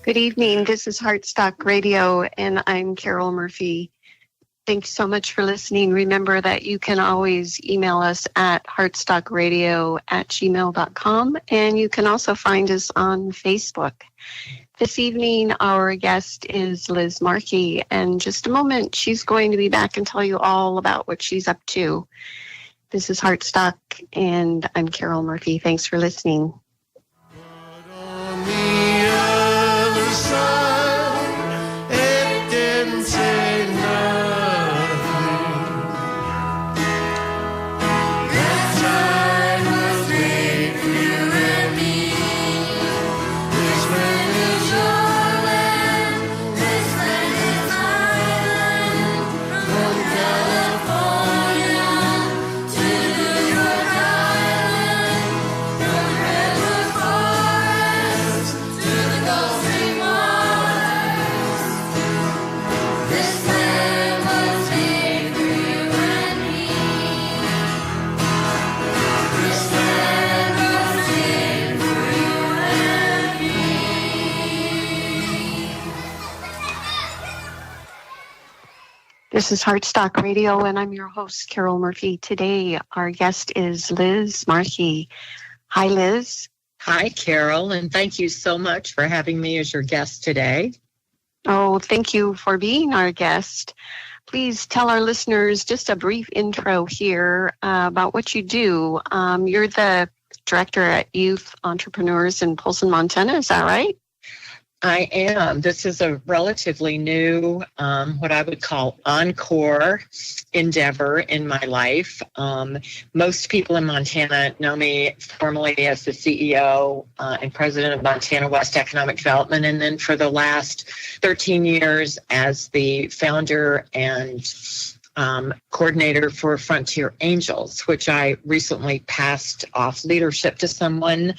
Good evening. This is Heartstock Radio, and I'm Carol Murphy. Thanks so much for listening. Remember that you can always email us at heartstockradio@gmail.com, and you can also find us on Facebook. This evening, our guest is Liz Marchi, and in just a moment, she's going to be back and tell you all about what she's up to. This is Heartstock, and I'm Carol Murphy. Thanks for listening. This is Heartstock Radio, and I'm your host, Carol Murphy. Today, our guest is Liz Marchi. Hi, Liz. Hi, Carol, and thank you so much for having me as your guest today. Oh, thank you for being our guest. Please tell our listeners just a brief intro here about what you do. You're the director at Youth Entrepreneurs in Polson, Montana. Is that right? I am. This is a relatively new, what I would call encore endeavor in my life. Most people in Montana know me formally as the CEO and president of Montana West Economic Development, and then for the last 13 years as the founder and coordinator for Frontier Angels, which I recently passed off leadership to someone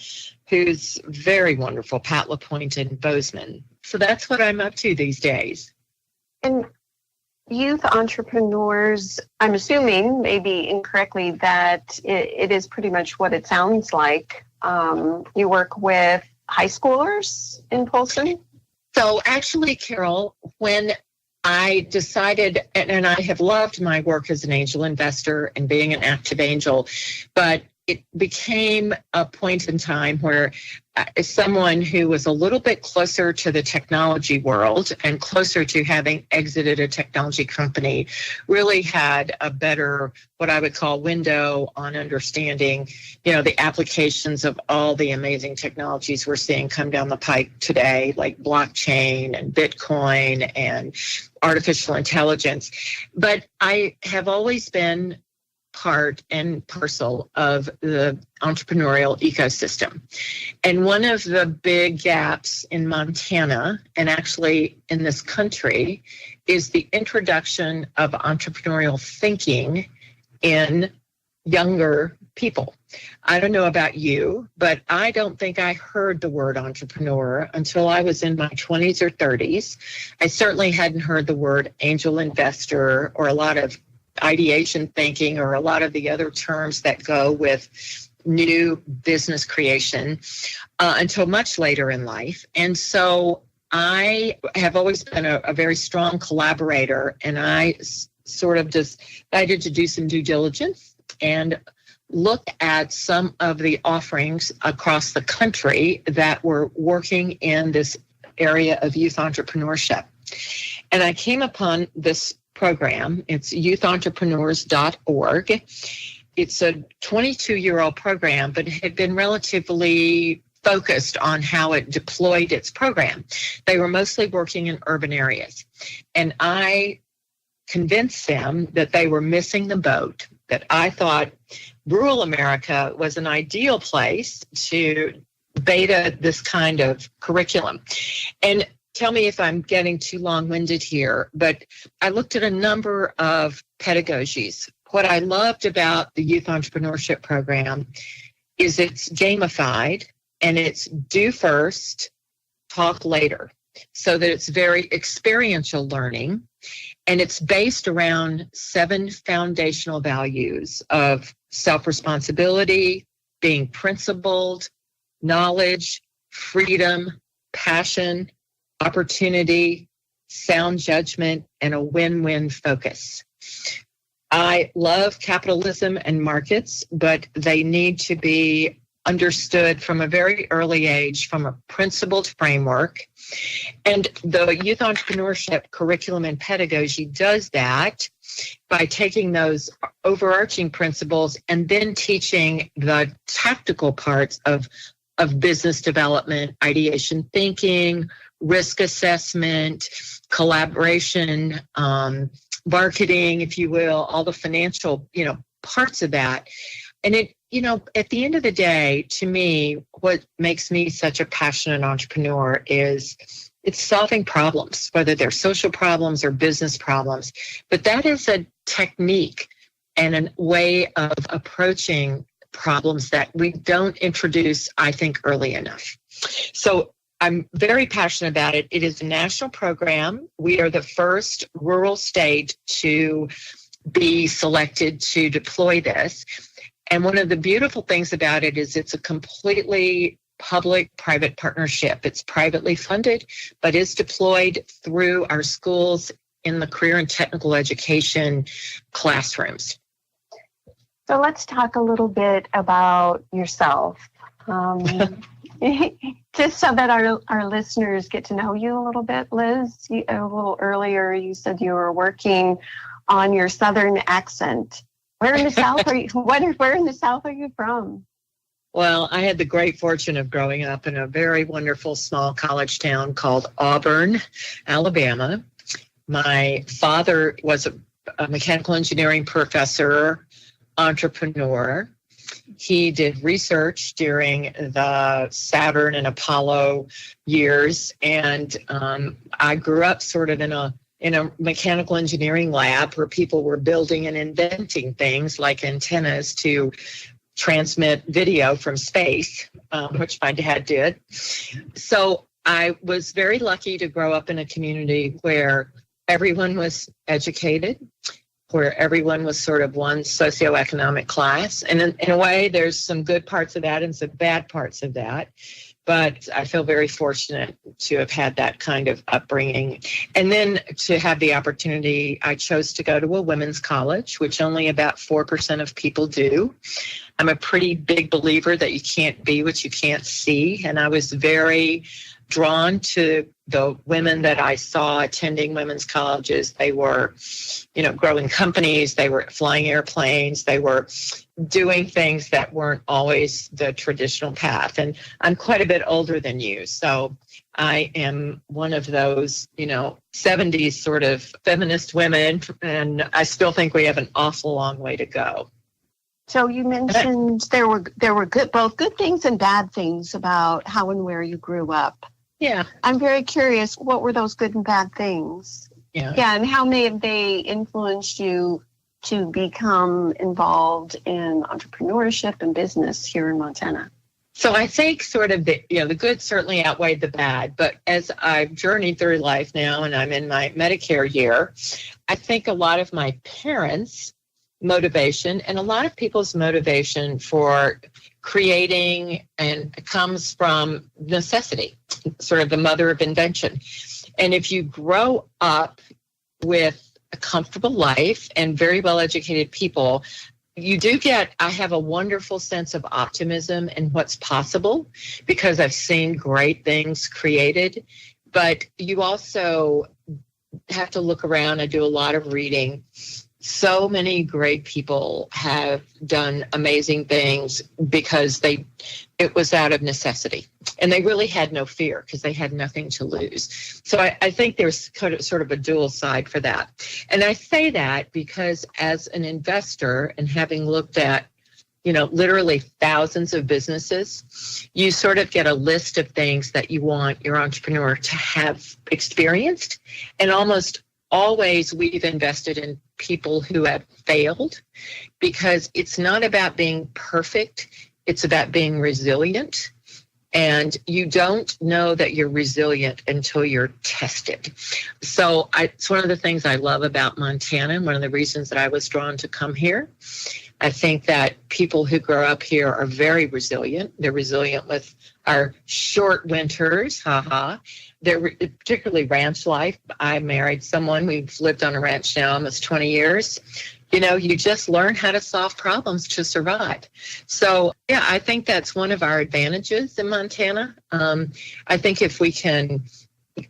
who's very wonderful, Pat LaPointe in Bozeman. So that's what I'm up to these days. And youth entrepreneurs, I'm assuming, maybe incorrectly, that it is pretty much what it sounds like. You work with high schoolers in Polson? So actually, Carol, when I decided, and I have loved my work as an angel investor and being an active angel, but it became a point in time where someone who was a little bit closer to the technology world and closer to having exited a technology company really had a better, what I would call, window on understanding, the applications of all the amazing technologies we're seeing come down the pike today, like blockchain and Bitcoin and artificial intelligence. But I have always been part and parcel of the entrepreneurial ecosystem. And one of the big gaps in Montana, and actually in this country, is the introduction of entrepreneurial thinking in younger people. I don't know about you, but I don't think I heard the word entrepreneur until I was in my 20s or 30s. I certainly hadn't heard the word angel investor or a lot of ideation thinking or a lot of the other terms that go with new business creation until much later in life. And so I have always been a very strong collaborator, and I sort of decided to do some due diligence and look at some of the offerings across the country that were working in this area of youth entrepreneurship. And I came upon this program. It's youthentrepreneurs.org. It's a 22-year-old program, but it had been relatively focused on how it deployed its program. They were mostly working in urban areas. And I convinced them that they were missing the boat, that I thought rural America was an ideal place to beta this kind of curriculum. And tell me if I'm getting too long-winded here, but I looked at a number of pedagogies. What I loved about the Youth Entrepreneurship Program is it's gamified and it's do first, talk later, so that it's very experiential learning, and it's based around 7 foundational values of self-responsibility, being principled, knowledge, freedom, passion, opportunity, sound judgment, and a win-win focus. I love capitalism and markets, but they need to be understood from a very early age from a principled framework. And the youth entrepreneurship curriculum and pedagogy does that by taking those overarching principles and then teaching the tactical parts of business development, ideation thinking, risk assessment, collaboration, marketing, if you will, all the financial, parts of that. And it, at the end of the day, to me, what makes me such a passionate entrepreneur is it's solving problems, whether they're social problems or business problems. But that is a technique and a way of approaching problems that we don't introduce, I think, early enough. So I'm very passionate about it. It is a national program. We are the first rural state to be selected to deploy this. And one of the beautiful things about it is it's a completely public-private partnership. It's privately funded, but is deployed through our schools in the career and technical education classrooms. So let's talk a little bit about yourself. Just so that our listeners get to know you a little bit, Liz. A little earlier, you said you were working on your Southern accent. Where in the South are you? Where in the South are you from? Well, I had the great fortune of growing up in a very wonderful small college town called Auburn, Alabama. My father was a mechanical engineering professor, entrepreneur. He did research during the Saturn and Apollo years, and I grew up sort of in a mechanical engineering lab where people were building and inventing things like antennas to transmit video from space, which my dad did. So I was very lucky to grow up in a community where everyone was educated, where everyone was sort of one socioeconomic class. And in a way, there's some good parts of that and some bad parts of that. But I feel very fortunate to have had that kind of upbringing. And then to have the opportunity, I chose to go to a women's college, which only about 4% of people do. I'm a pretty big believer that you can't be what you can't see. And I was very drawn to the women that I saw attending women's colleges. They were, growing companies, they were flying airplanes, they were doing things that weren't always the traditional path. And I'm quite a bit older than you, so I am one of those, 70s sort of feminist women, and I still think we have an awful long way to go. So you mentioned there were both good things and bad things about how and where you grew up. Yeah. I'm very curious, what were those good and bad things? Yeah, and how may have they influenced you to become involved in entrepreneurship and business here in Montana? So I think sort of the good certainly outweighed the bad, but as I've journeyed through life now and I'm in my Medicare year, I think a lot of my parents' motivation and a lot of people's motivation for creating and comes from necessity, sort of the mother of invention. And if you grow up with a comfortable life and very well-educated people, I have a wonderful sense of optimism in what's possible because I've seen great things created, but you also have to look around. I do a lot of reading. So many great people have done amazing things because it was out of necessity. And they really had no fear because they had nothing to lose. So I think there's sort of a dual side for that. And I say that because as an investor and having looked at, literally thousands of businesses, you sort of get a list of things that you want your entrepreneur to have experienced. And almost always we've invested in people who have failed because it's not about being perfect. It's about being resilient. And you don't know that you're resilient until you're tested. So it's one of the things I love about Montana, and one of the reasons that I was drawn to come here. I think that people who grow up here are very resilient. They're resilient with our short winters, They're particularly ranch life. I married someone, we've lived on a ranch now almost 20 years. You just learn how to solve problems to survive. So, yeah, I think that's one of our advantages in Montana. I think if we can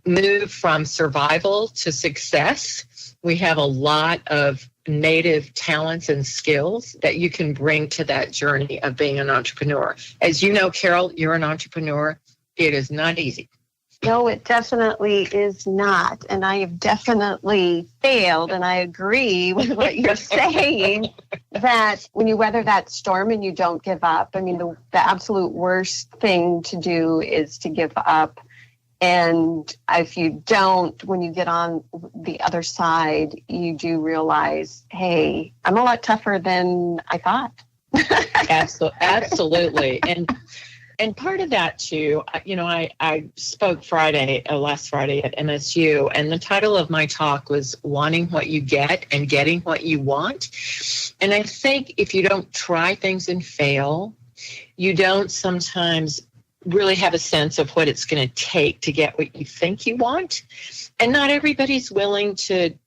move from survival to success, we have a lot of native talents and skills that you can bring to that journey of being an entrepreneur. As you know, Carol, you're an entrepreneur. It is not easy. No, it definitely is not. And I have definitely failed. And I agree with what you're saying, that when you weather that storm and you don't give up, I mean, the absolute worst thing to do is to give up. And if you don't, when you get on the other side, you do realize, hey, I'm a lot tougher than I thought. Absolutely. And part of that too, I spoke last Friday at MSU, and the title of my talk was Wanting What You Get and Getting What You Want. And I think if you don't try things and fail, you don't sometimes really have a sense of what it's going to take to get what you think you want. And not everybody's willing to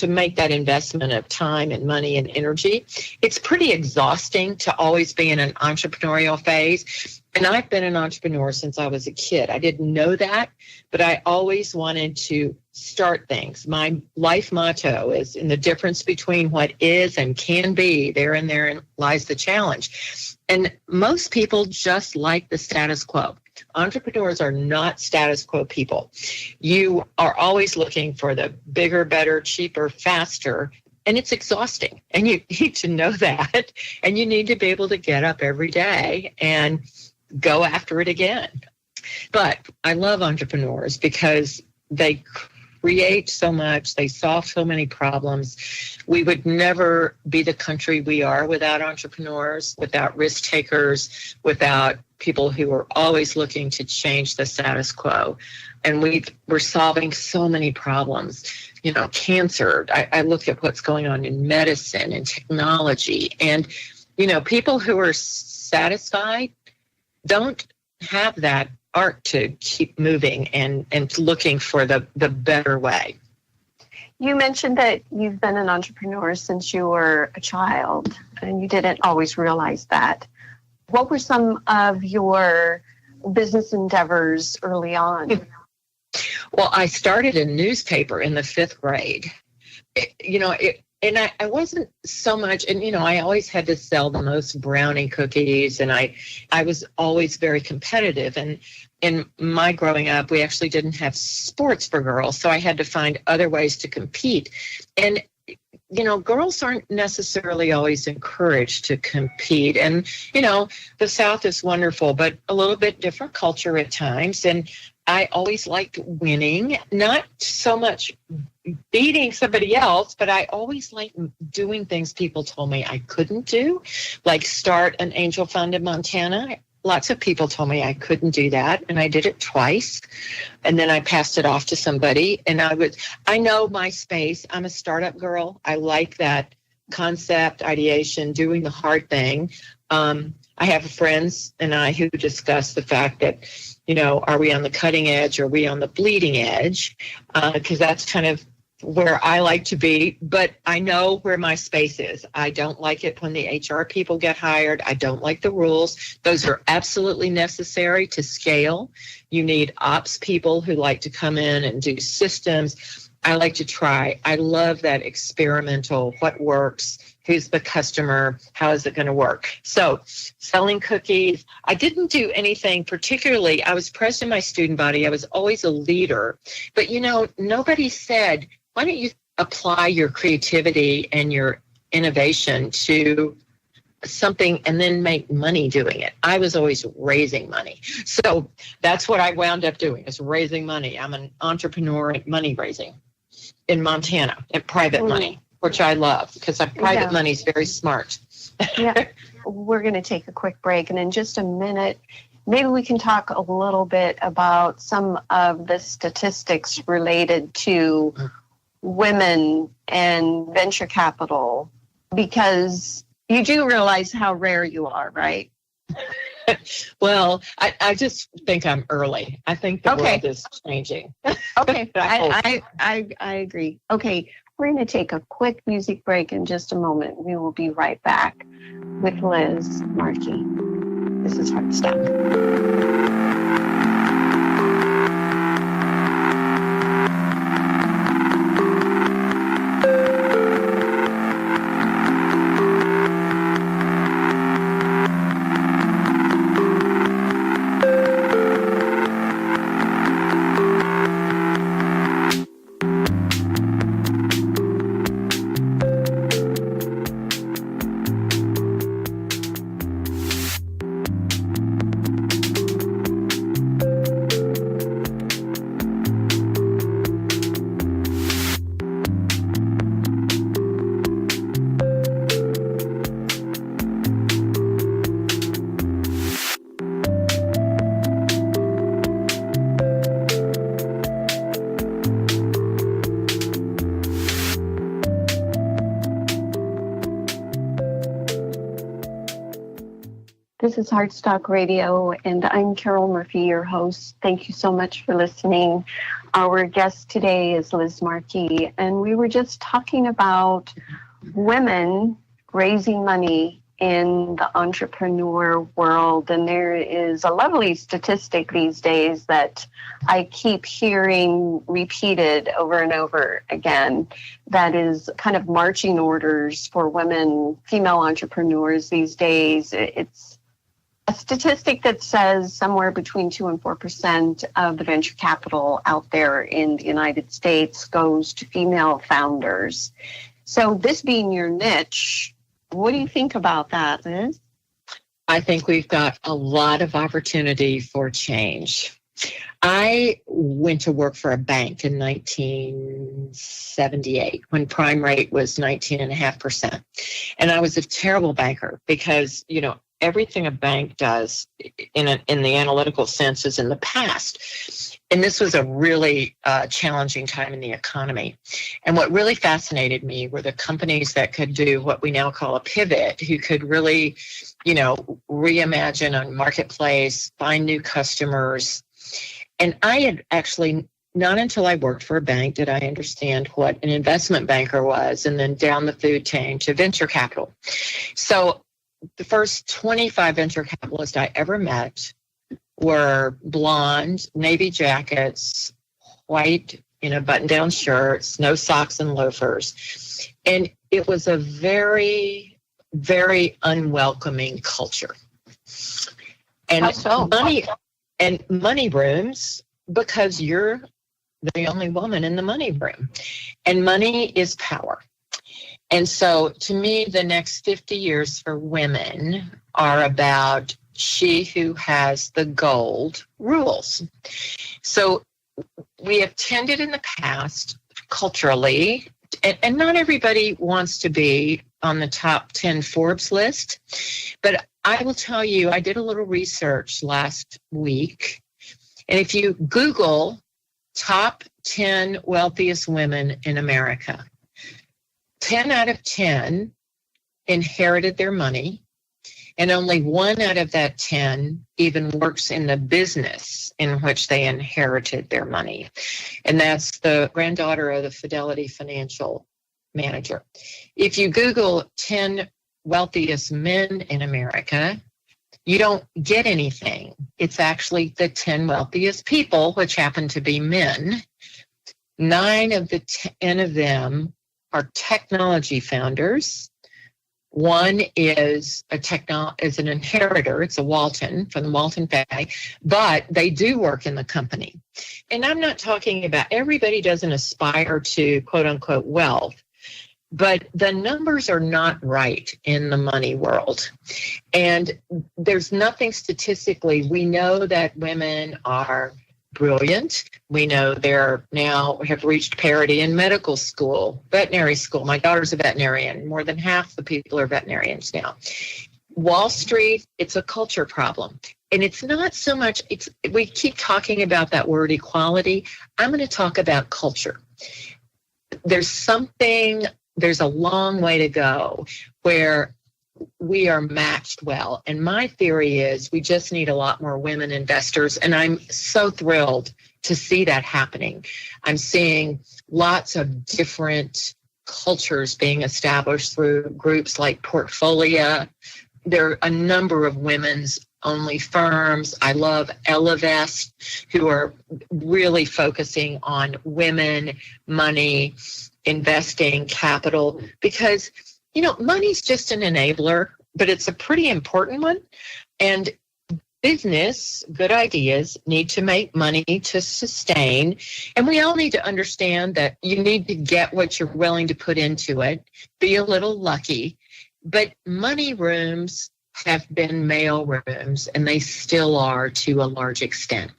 make that investment of time and money and energy. It's pretty exhausting to always be in an entrepreneurial phase. And I've been an entrepreneur since I was a kid. I didn't know that, but I always wanted to start things. My life motto is, in the difference between what is and can be, therein lies the challenge. And most people just like the status quo. Entrepreneurs are not status quo people. You are always looking for the bigger, better, cheaper, faster, and it's exhausting. And you need to know that. And you need to be able to get up every day and go after it again. But I love entrepreneurs because they create so much, they solve so many problems. We would never be the country we are without entrepreneurs, without risk takers, without people who are always looking to change the status quo. And we're solving so many problems. Cancer. I look at what's going on in medicine and technology. And, people who are satisfied don't have that arc to keep moving and looking for the better way. You mentioned that you've been an entrepreneur since you were a child, and you didn't always realize that. What were some of your business endeavors early on? Well, I started a newspaper in the 5th grade. And I wasn't so much, and I always had to sell the most brownie cookies, and I was always very competitive. And in my growing up, we actually didn't have sports for girls, so I had to find other ways to compete. And girls aren't necessarily always encouraged to compete. And the South is wonderful, but a little bit different culture at times. And I always liked winning, not so much beating somebody else, but I always liked doing things people told me I couldn't do, like start an angel fund in Montana. Lots of people told me I couldn't do that, and I did it twice, and then I passed it off to somebody. And I know my space. I'm a startup girl. I like that concept, ideation, doing the hard thing. I have friends and I who discuss the fact that, are we on the cutting edge? Or are we on the bleeding edge? Because that's kind of where I like to be, but I know where my space is. I don't like it when the HR people get hired. I don't like the rules. Those are absolutely necessary to scale. You need ops people who like to come in and do systems. I like to try. I love that experimental, what works, who's the customer, how is it going to work? So selling cookies, I didn't do anything particularly. I was present in my student body. I was always a leader. But, nobody said, why don't you apply your creativity and your innovation to something and then make money doing it? I was always raising money. So that's what I wound up doing, is raising money. I'm an entrepreneur at money raising in Montana, at private money, which I love because private money is very smart. Yeah. We're going to take a quick break, and in just a minute, maybe we can talk a little bit about some of the statistics related to women and venture capital, because You do realize how rare you are, right? Well, I just think I'm early. I think the world is changing. Okay, I agree. Okay, we're going to take a quick music break in just a moment. We will be right back with Liz Marchi. This is Hard Stuff. This is Heartstock Radio, and I'm Carol Murphy, your host. Thank you so much for listening. Our guest today is Liz Marchi, and we were just talking about women raising money in the entrepreneur world. And there is a lovely statistic these days that I keep hearing repeated over and over again. That is kind of marching orders for women, female entrepreneurs these days. It's a statistic that says somewhere between 2 and 4% of the venture capital out there in the United States goes to female founders. So this being your niche, what do you think about that, Liz? I think we've got a lot of opportunity for change. I went to work for a bank in 1978 when prime rate was 19.5%. And I was a terrible banker because, everything a bank does in the analytical sense is in the past. And this was a really challenging time in the economy. And what really fascinated me were the companies that could do what we now call a pivot, who could really, reimagine a marketplace, find new customers. And I had actually, not until I worked for a bank did I understand what an investment banker was, and then down the food chain to venture capital. So the first 25 venture capitalists I ever met were blonde, navy jackets, white, button-down shirts, no socks and loafers. And it was a very, very unwelcoming culture. And money rooms, because you're the only woman in the money room. And money is power. And so to me, the next 50 years for women are about she who has the gold rules. So we have tended in the past culturally, and not everybody wants to be on the top 10 Forbes list, but I will tell you, I did a little research last week, and if you Google top 10 wealthiest women in America, 10 out of 10 inherited their money, and only 1 out of that 10 even works in the business in which they inherited their money. And that's the granddaughter of the Fidelity financial manager. If you Google 10 wealthiest men in America, you don't get anything. It's actually the 10 wealthiest people, which happen to be men. 9 of the 10 of them are technology founders. 1 is an inheritor. It's a Walton from the Walton family, but they do work in the company. And I'm not talking about everybody doesn't aspire to quote unquote wealth, but the numbers are not right in the money world. And there's nothing statistically. We know that women are brilliant. We know they're now have reached parity in medical school, veterinary school. My daughter's a veterinarian. More than half the people are veterinarians now. Wall Street, it's a culture problem. And it's not so much, we keep talking about that word equality. I'm going to talk about culture. There's a long way to go where we are matched well. And my theory is we just need a lot more women investors. And I'm so thrilled to see that happening. I'm seeing lots of different cultures being established through groups like Portfolio. There are a number of women's only firms. I love Elevest, who are really focusing on women, money, investing, capital, because, you know, money's just an enabler, but it's a pretty important one. And business, good ideas need to make money to sustain. And we all need to understand that you need to get what you're willing to put into it, be a little lucky. But money rooms have been male rooms, and they still are to a large extent.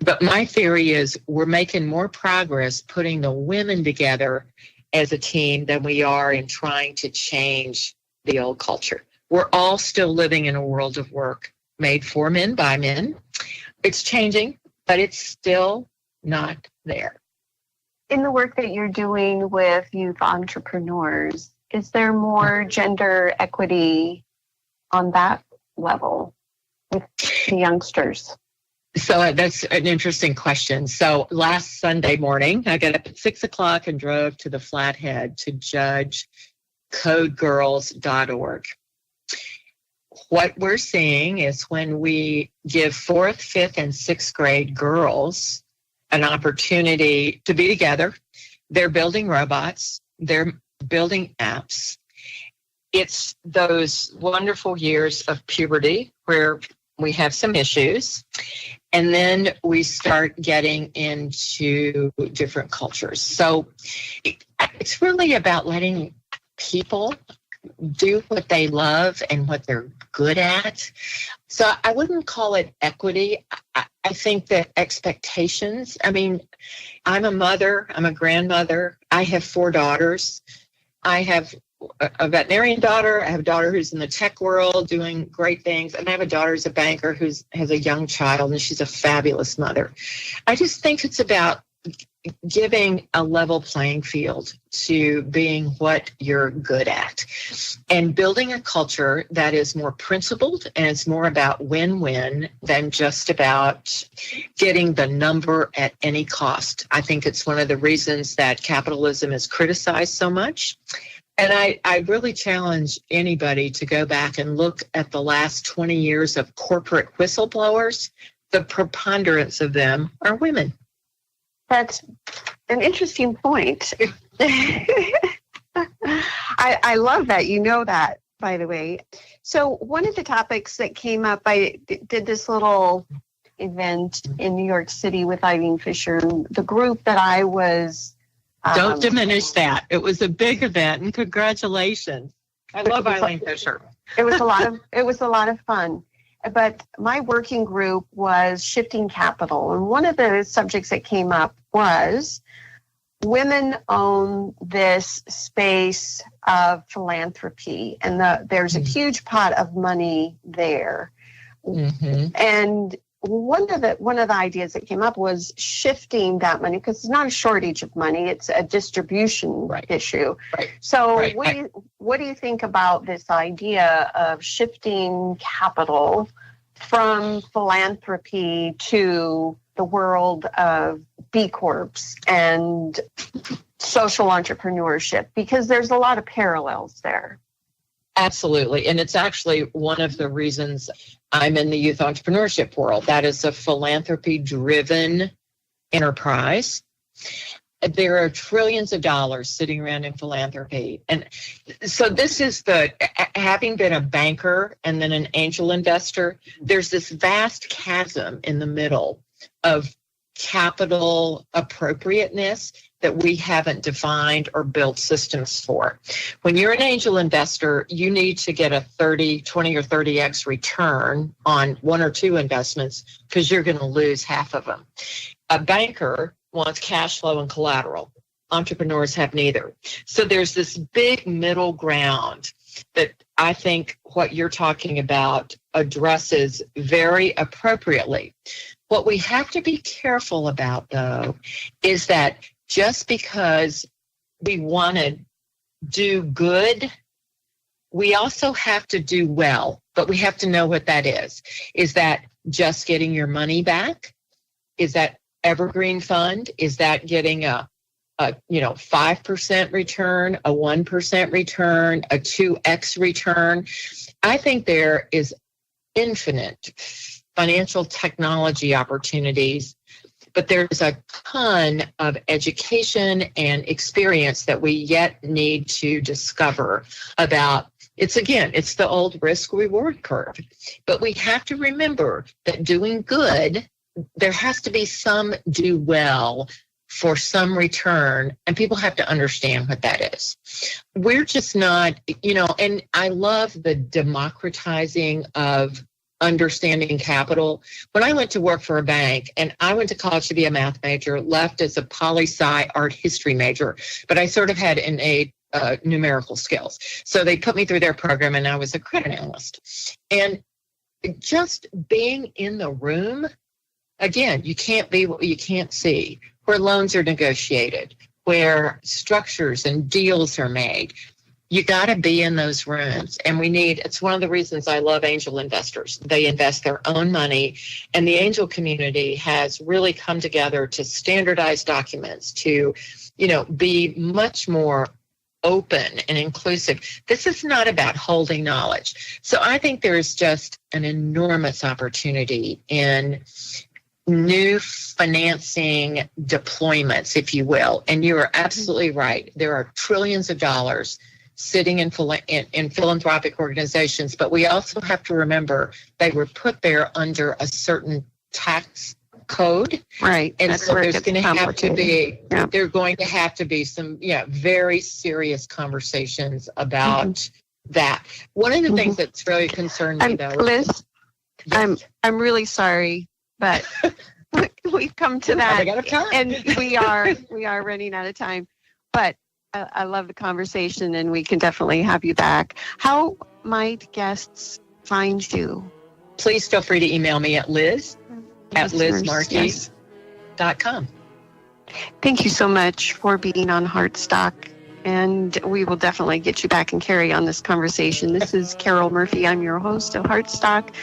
But my theory is we're making more progress putting the women together as a team than we are in trying to change the old culture. We're all still living in a world of work made for men by men. It's changing, but it's still not there. In the work that you're doing with youth entrepreneurs, is there more gender equity on that level with the youngsters? So that's an interesting question. So last Sunday morning, I got up at 6:00 and drove to the Flathead to judge codegirls.org. What we're seeing is when we give 4th, 5th, and 6th grade girls an opportunity to be together, they're building robots, they're building apps. It's those wonderful years of puberty where we have some issues, and then we start getting into different cultures. So it's really about letting people do what they love and what they're good at. So I wouldn't call it equity. I think that expectations, I mean, I'm a mother, I'm a grandmother, I have 4 daughters. I have a veterinarian daughter, I have a daughter who's in the tech world doing great things, and I have a daughter who's a banker who has a young child, and she's a fabulous mother. I just think it's about giving a level playing field to being what you're good at and building a culture that is more principled and it's more about win-win than just about getting the number at any cost. I think it's one of the reasons that capitalism is criticized so much. And I really challenge anybody to go back and look at the last 20 years of corporate whistleblowers. The preponderance of them are women. That's an interesting point. I love that. You know that, by the way. So one of the topics that came up, I did this little event in New York City with Eileen Fisher. The group that I was... Don't diminish that. It was a big event, and congratulations. I love Eileen Fisher. It was a lot of fun. But my working group was shifting capital. And one of the subjects that came up was women own this space of philanthropy. And there's a huge pot of money there. Mm-hmm. And one of the ideas that came up was shifting that money, because it's not a shortage of money, it's a distribution issue. Right. So what do you think about this idea of shifting capital from philanthropy to the world of B Corps and social entrepreneurship? Because there's a lot of parallels there. Absolutely. And it's actually one of the reasons I'm in the youth entrepreneurship world. That is a philanthropy-driven enterprise. There are trillions of dollars sitting around in philanthropy. And so this is having been a banker and then an angel investor, there's this vast chasm in the middle of capital appropriateness that we haven't defined or built systems for. When you're an angel investor, you need to get a 20 or 30x return on 1 or 2 investments because you're going to lose half of them. A banker wants cash flow and collateral. Entrepreneurs have neither. So there's this big middle ground that I think what you're talking about addresses very appropriately. What we have to be careful about, though, is that just because we want to do good, we also have to do well, but we have to know what that is. Is that just getting your money back? Is that evergreen fund? Is that getting a 5% return, a 1% return, a 2x return? I think there is infinite financial technology opportunities, but there's a ton of education and experience that we yet need to discover about. It's the old risk reward curve, but we have to remember that doing good, there has to be some do well for some return, and people have to understand what that is. We're just not, and I love the democratizing of understanding capital. When I went to work for a bank, and I went to college to be a math major, left as a poli-sci art history major, but I sort of had innate numerical skills. So they put me through their program, and I was a credit analyst. And just being in the room, again, you can't be what you can't see, where loans are negotiated, where structures and deals are made. You got to be in those rooms. And it's one of the reasons I love angel investors. They invest their own money, and the angel community has really come together to standardize documents, to, be much more open and inclusive. This is not about holding knowledge. So I think there's just an enormous opportunity in new financing deployments, if you will. And you are absolutely right. There are trillions of dollars sitting in philanthropic organizations, but we also have to remember they were put there under a certain tax code. Right. And that's so where it there's gets going to have to complicated. be, there are going to have to be some, very serious conversations about that. One of the things that's really concerned me, though, Liz, yes. I'm really sorry, but we've come to that, out of time. and we are running out of time. But I love the conversation, and we can definitely have you back. How might guests find you? Please feel free to email me at liz@lizmarchi.com. Yes. Thank you so much for being on Heartstock, and we will definitely get you back and carry on this conversation. This is Carol Murphy. I'm your host of Heartstock,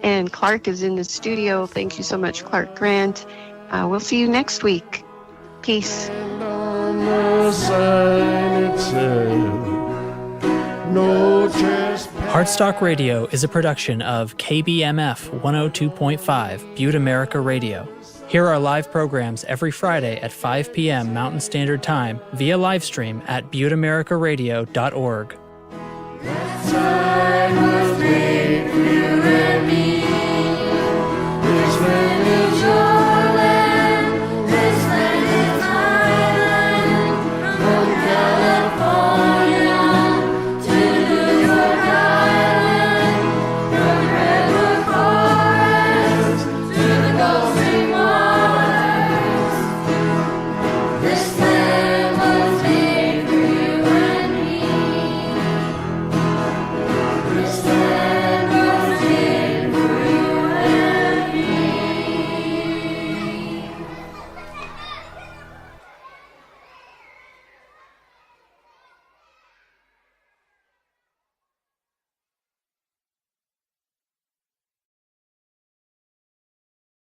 and Clark is in the studio. Thank you so much, Clark Grant. We'll see you next week. Peace. Heartstock Radio is a production of KBMF 102.5 Butte America Radio. Hear our live programs every Friday at 5 p.m. Mountain Standard Time via livestream at butteamericaradio.org.